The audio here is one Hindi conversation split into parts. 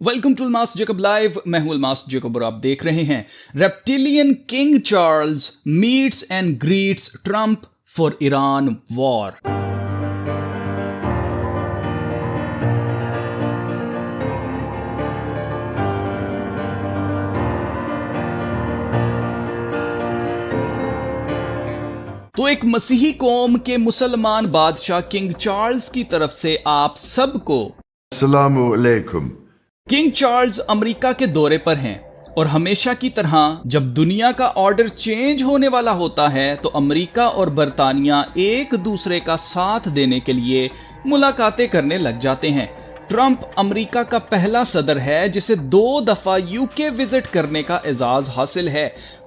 Welcome to Almas Jacob live. मैं हूं अल्मास जेकब और आप देख रहे हैं reptilian king Charles meets and greets Trump for Iran war. तो एक मसीही कौम के मुसलमान बादशाह किंग चार्ल्स की तरफ से आप सबको अस्सलामु अलैकुम। किंग चार्ल्स अमेरिका के दौरे पर हैं और हमेशा की तरह जब दुनिया का ऑर्डर चेंज होने वाला होता है तो अमेरिका और बरतानिया एक दूसरे का साथ देने के लिए मुलाकातें करने लग जाते हैं। ट्रंप अमेरिका का पहला सदर है जिसे 2 दफा यूके विजिट करने का एजाज हासिल है।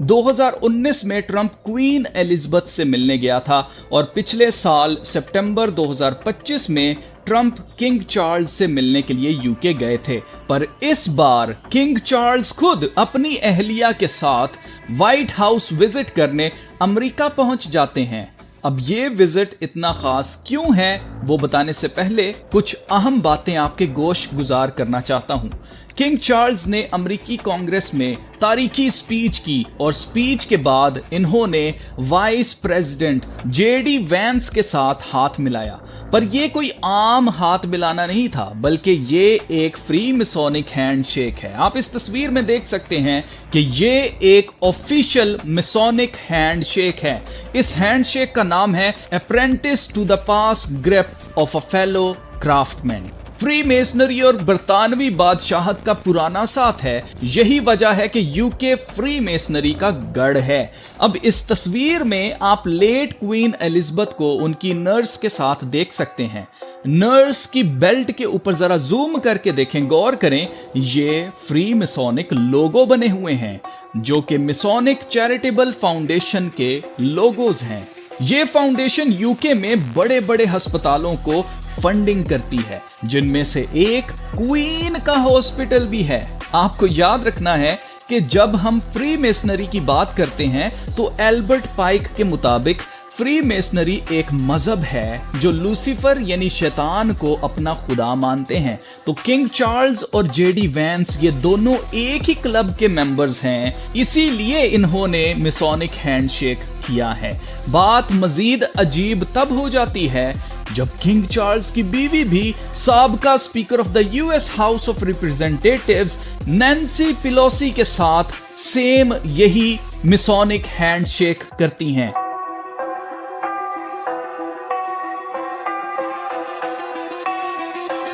2019 में ट्रंप क्वीन एलिजाबेथ से मिलने गया था और पिछले साल सितंबर 2025 में ट्रंप किंग चार्ल्स से मिलने के लिए यूके गए थे। पर इस बार किंग चार्ल्स खुद अपनी अहलिया के साथ व्हाइट हाउस विजिट करने अमेरिका पहुंच जाते हैं। अब ये विजिट इतना खास क्यों है वो बताने से पहले कुछ अहम बातें आपके गोश गुजार करना चाहता हूं। किंग चार्ल्स ने अमेरिकी कांग्रेस में तारीखी स्पीच की और स्पीच के बाद इन्होंने वाइस प्रेसिडेंट जेडी वैंस के साथ हाथ मिलाया। पर यह कोई आम हाथ मिलाना नहीं था बल्कि ये एक फ्री मिसोनिक हैंडशेक है। आप इस तस्वीर में देख सकते हैं कि ये एक ऑफिशियल मिसोनिक हैंडशेक है। इस हैंडशेक का नाम है apprentice to the pass grip of a fellow craftsman. Freemasonry और बरतानवी बादशाहत का पुराना साथ है। यही वजह है कि यूके फ्री मेसनरी का गढ़ है। अब इस तस्वीर में आप लेट क्वीन एलिजाबेथ को उनकी नर्स के साथ देख सकते हैं। नर्स की बेल्ट के ऊपर जरा जूम करके देखें, गौर करें, ये फ्री मिसोनिक लोगो बने हुए हैं जो कि मिसोनिक चैरिटेबल फाउंडेशन के लोगोज हैं। ये फाउंडेशन यूके में बड़े बड़े अस्पतालों को फंडिंग करती है, जिनमें से एक क्वीन का हॉस्पिटल भी है। आपको याद रखना है कि जब हम फ्री मेसनरी की बात करते हैं तो एल्बर्ट पाइक के मुताबिक फ्री मेसनरी एक मजहब है जो लूसीफर यानी शैतान को अपना खुदा मानते हैं। तो किंग चार्ल्स और जेडी वैंस ये दोनों एक ही क्लब के मेंबर्स हैं, इसीलिए इन्होंने मिसोनिक हैंडशेक किया है। बात मजीद अजीब तब हो जाती है जब किंग चार्ल्स की बीवी भी साबका speaker of the US house of representatives Nancy Pelosi के साथ सेम यही मिसोनिक हैंडशेक करती हैं।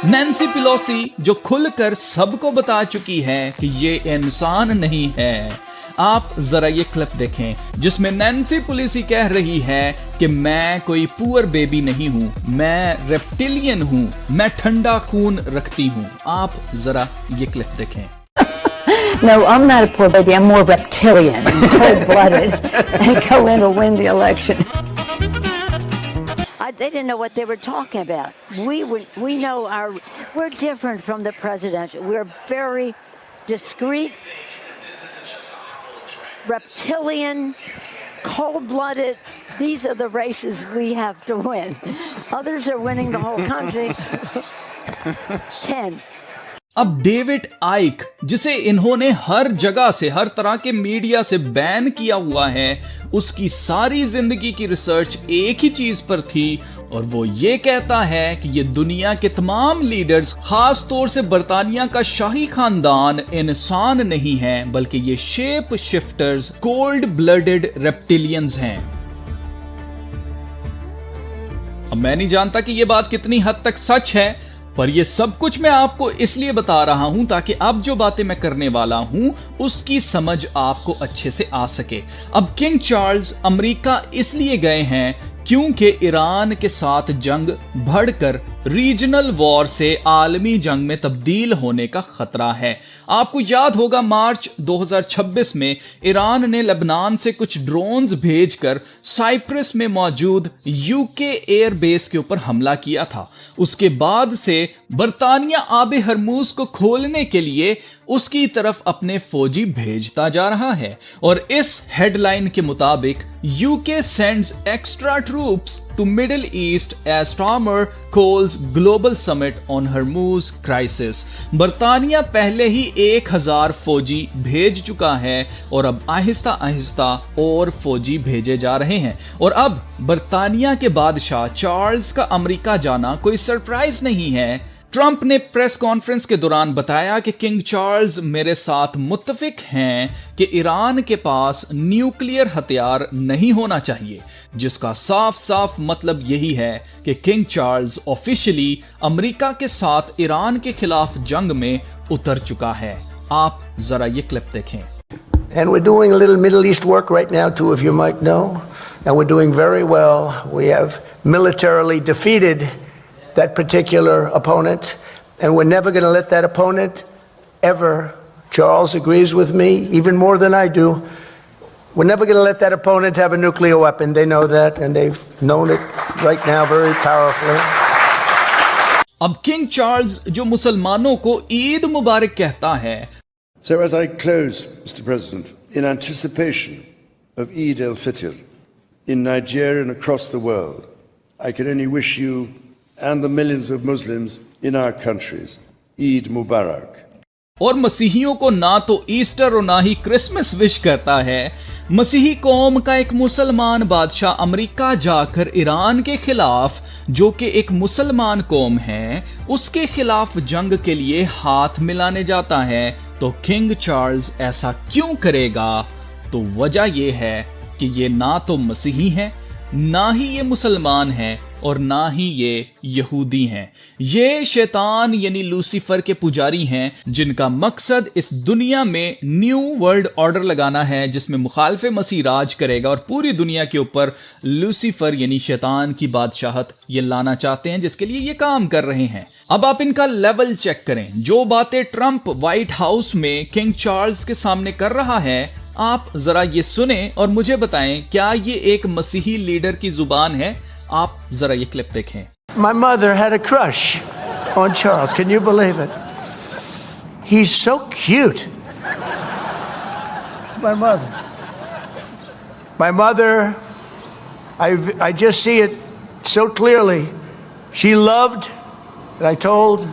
नैन्सी पेलोसी जो खुलकर सबको बता चुकी है कि ये इंसान नहीं है। आप जरा ये क्लिप देखें जिसमें नैन्सी पेलोसी कह रही है कि मैं कोई पुअर बेबी नहीं हूं, मैं रेप्टिलियन हूं, मैं ठंडा खून रखती हूं। आप जरा ये क्लिप देखें। No, I'm not a poor baby. I'm more reptilian, cold-blooded, and go in to win the election. They didn't know what they were talking about. We know we're different from the president. We're very discreet, reptilian, cold-blooded. These are the races we have to win. Others are winning the whole country. 10. अब डेविड आइक, जिसे इन्होंने हर जगह से, हर तरह के मीडिया से बैन किया हुआ है, उसकी सारी जिंदगी की रिसर्च एक ही चीज पर थी और वो ये कहता है कि ये दुनिया के तमाम लीडर्स, खास तौर से बरतानिया का शाही खानदान, इंसान नहीं है बल्कि ये shape shifters, cold blooded reptilians हैं। अब मैं नहीं जानता कि ये बात कितनी हद तक सच है, पर यह सब कुछ मैं आपको इसलिए बता रहा हूं ताकि अब जो बातें मैं करने वाला हूं उसकी समझ आपको अच्छे से आ सके। अब किंग चार्ल्स अमेरिका इसलिए गए हैं क्योंकि ईरान के साथ जंग बढ़कर रीजनल वॉर से आलमी जंग में तब्दील होने का खतरा है। आपको याद होगा मार्च 2026 में ईरान ने लेबनान से कुछ ड्रोन्स भेजकर साइप्रस में मौजूद यूके एयरबेस के ऊपर हमला किया था। उसके बाद से बरतानिया आबे हरमूज को खोलने के लिए उसकी तरफ अपने फौजी भेजता जा रहा है और इस हेडलाइन के मुताबिक UK sends extra troops to Middle East as former calls Charles global summit on Hormuz crisis. बर्तानिया पहले ही 1000 फौजी भेज चुका है और अब आहिस्ता आहिस्ता और फौजी भेजे जा रहे हैं। और अब बर्तानिया के बादशाह चार्ल्स का अमेरिका जाना कोई सरप्राइज नहीं है। ट्रंप ने प्रेस कॉन्फ्रेंस के दौरान बताया कि किंग चार्ल्स मेरे साथ मुत्तफिक हैं कि ईरान के पास न्यूक्लियर हथियार नहीं होना चाहिए, जिसका साफ साफ मतलब यही है कि किंग चार्ल्स ऑफिशियली अमेरिका के साथ ईरान के खिलाफ जंग में उतर चुका है। आप जरा ये क्लिप देखें। And we're doing a little Middle East work right now, two of you might know, and we're doing very well. We have militarily defeated that particular opponent, and we're never going to let that opponent ever, Charles agrees with me even more than I do, we're never going to let that opponent have a nuclear weapon. They know that, and they've known it right now very powerfully. अब किंग चार्ल्स जो मुसलमानों को ईद मुबारक कहता है। So as I close, Mr. President, in anticipation of Eid al-Fitr in Nigeria and across the world, I can only wish you and the millions of Muslims in our countries Eid Mubarak. और मसीहियों को ना तो ईस्टर और ना ही क्रिसमस विश करता है। मसीही कौम का एक मुसलमान बादशाह अमेरिका जाकर ईरान के खिलाफ, जो कि एक मुसलमान कौम है, उसके खिलाफ जंग के लिए हाथ मिलाने जाता है। तो किंग चार्ल्स ऐसा क्यों करेगा? तो वजह यह है कि ये ना तो मसीही हैं, ना ही ये मुसलमान हैं और ना ही ये यहूदी हैं। ये शैतान यानी लूसीफर के पुजारी हैं, जिनका मकसद इस दुनिया में न्यू वर्ल्ड ऑर्डर लगाना है, जिसमें मुखालिफ मसीह राज करेगा और पूरी दुनिया के ऊपर लूसीफर यानी शैतान की बादशाहत ये लाना चाहते हैं, जिसके लिए ये काम कर रहे हैं। अब आप इनका लेवल चेक करें। जो बातें ट्रंप व्हाइट हाउस में किंग चार्ल्स के सामने कर रहा है, आप जरा ये सुने और मुझे बताएं, क्या ये एक मसीही लीडर की जुबान है? आप जरा ये क्लिप देखें। My mother had a crush on Charles. Can you believe it? He's so cute. It's my mother. My mother, I just see it so clearly. She loved, and I told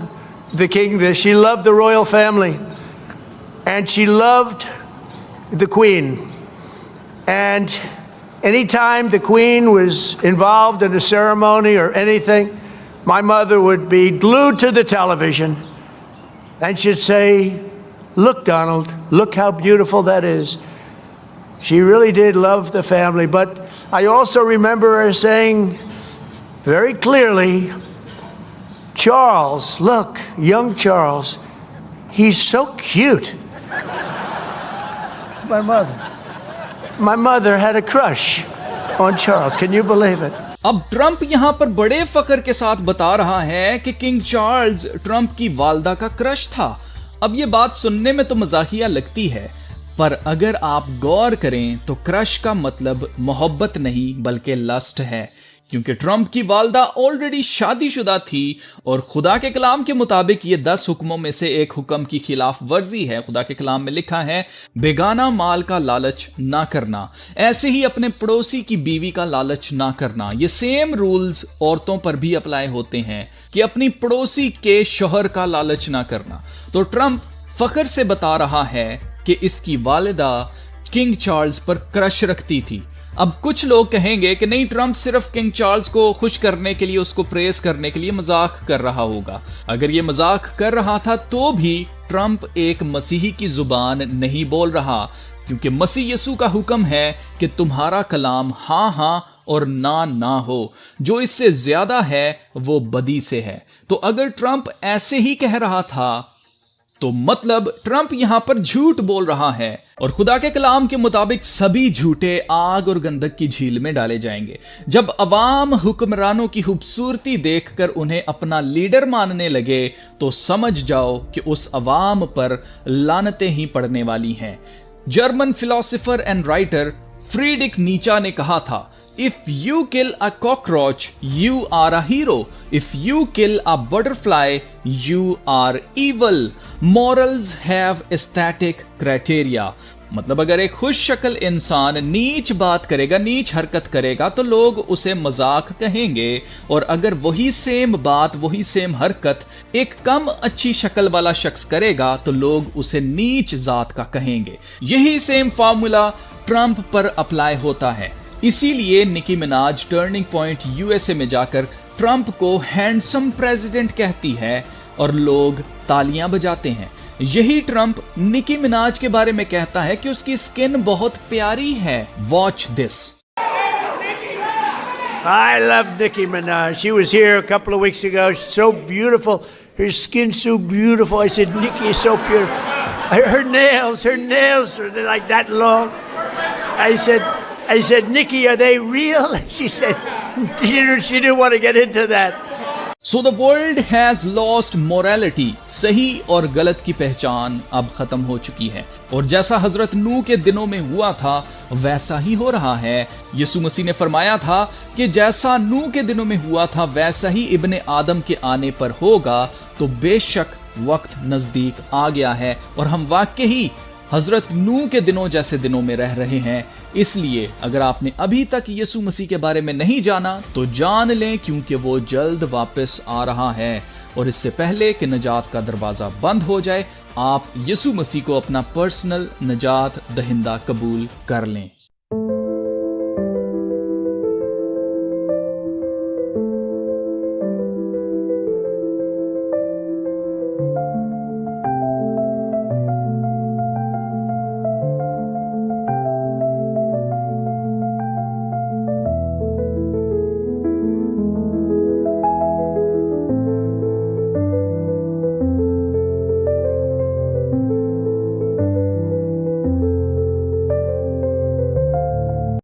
the king this, she loved the royal family, and she loved the Queen. And anytime the Queen was involved in a ceremony or anything, my mother would be glued to the television and she'd say, "Look, Donald, look how beautiful that is." She really did love the family, but I also remember her saying very clearly, "Charles, look, young Charles, he's so cute." It's my mother. My mother had a crush on Charles. Can you believe it? अब ट्रंप यहां पर बड़े फख्र के साथ बता रहा है कि किंग चार्ल्स ट्रंप की वालदा का क्रश था। अब ये बात सुनने में तो मजाकिया लगती है, पर अगर आप गौर करें तो क्रश का मतलब मोहब्बत नहीं बल्कि लस्ट है, क्योंकि ट्रंप की वालदा ऑलरेडी शादीशुदा थी और खुदा के कलाम के मुताबिक ये 10 हुक्मों में से एक हुक्म की खिलाफ वर्जी है। खुदा के कलाम में लिखा है, बेगाना माल का लालच ना करना, ऐसे ही अपने पड़ोसी की बीवी का लालच ना करना। ये सेम रूल्स औरतों पर भी अप्लाई होते हैं कि अपनी पड़ोसी के शोहर का लालच ना करना। तो ट्रंप फख्र से बता रहा है कि इसकी वालिदा किंग चार्ल्स पर क्रश रखती थी। अब कुछ लोग कहेंगे कि नहीं, ट्रंप सिर्फ किंग चार्ल्स को खुश करने के लिए, उसको प्रेज करने के लिए मजाक कर रहा होगा। अगर ये मजाक कर रहा था तो भी ट्रंप एक मसीही की जुबान नहीं बोल रहा, क्योंकि मसीह यीशु का हुक्म है कि तुम्हारा कलाम हाँ हाँ और ना ना हो, जो इससे ज्यादा है वो बदी से है। तो अगर ट्रंप ऐसे ही कह रहा था तो मतलब ट्रंप यहां पर झूठ बोल रहा है, और खुदा के कलाम के मुताबिक सभी झूठे आग और गंधक की झील में डाले जाएंगे। जब अवाम हुक्मरानों की खूबसूरती देखकर उन्हें अपना लीडर मानने लगे तो समझ जाओ कि उस अवाम पर लानतें ही पड़ने वाली हैं। German philosopher and writer Friedrich नीचा ने कहा था, If you kill a cockroach, you are a hero. If you kill a butterfly, you are evil. Morals have aesthetic criteria. मतलब अगर एक खुश शक्ल इंसान नीच बात करेगा, नीच हरकत करेगा तो लोग उसे मजाक कहेंगे, और अगर वही सेम बात, वही सेम हरकत एक कम अच्छी शक्ल वाला शख्स करेगा तो लोग उसे नीच जात का कहेंगे। यही सेम फार्मूला ट्रंप पर अप्लाई होता है। इसीलिए निकी मिनाज टर्निंग पॉइंट यूएसए में जाकर ट्रंप को हैंडसम प्रेसिडेंट कहती है और लोग तालियां बजाते हैं। यही ट्रंप निकी मिनाज के बारे में कहता है कि उसकी स्किन बहुत प्यारी है। Watch this. I love Nicki Minaj. She was here a couple of weeks ago. She's so beautiful. Her skin's so beautiful. I said, Nicki is so beautiful. Her nails, are like that long. I said, Nicki, are they real? She said, she didn't want to get into that. So the world has lost morality. सही और गलत की पहचान अब खत्म हो चुकी है, और जैसा हजरत नूह के दिनों में हुआ था वैसा ही हो रहा है। यीशु मसीह ने फरमाया था कि जैसा नूह के दिनों में हुआ था वैसा ही इब्ने आदम के आने पर होगा। तो बेशक वक्त नजदीक आ गया है और हम वाकई ही हजरत नूह के दिनों जैसे दिनों में रह रहे हैं। इसलिए अगर आपने अभी तक यीशु मसीह के बारे में नहीं जाना तो जान लें, क्योंकि वो जल्द वापस आ रहा है। और इससे पहले कि नजात का दरवाजा बंद हो जाए, आप यीशु मसीह को अपना पर्सनल नजात दहिंदा कबूल कर लें।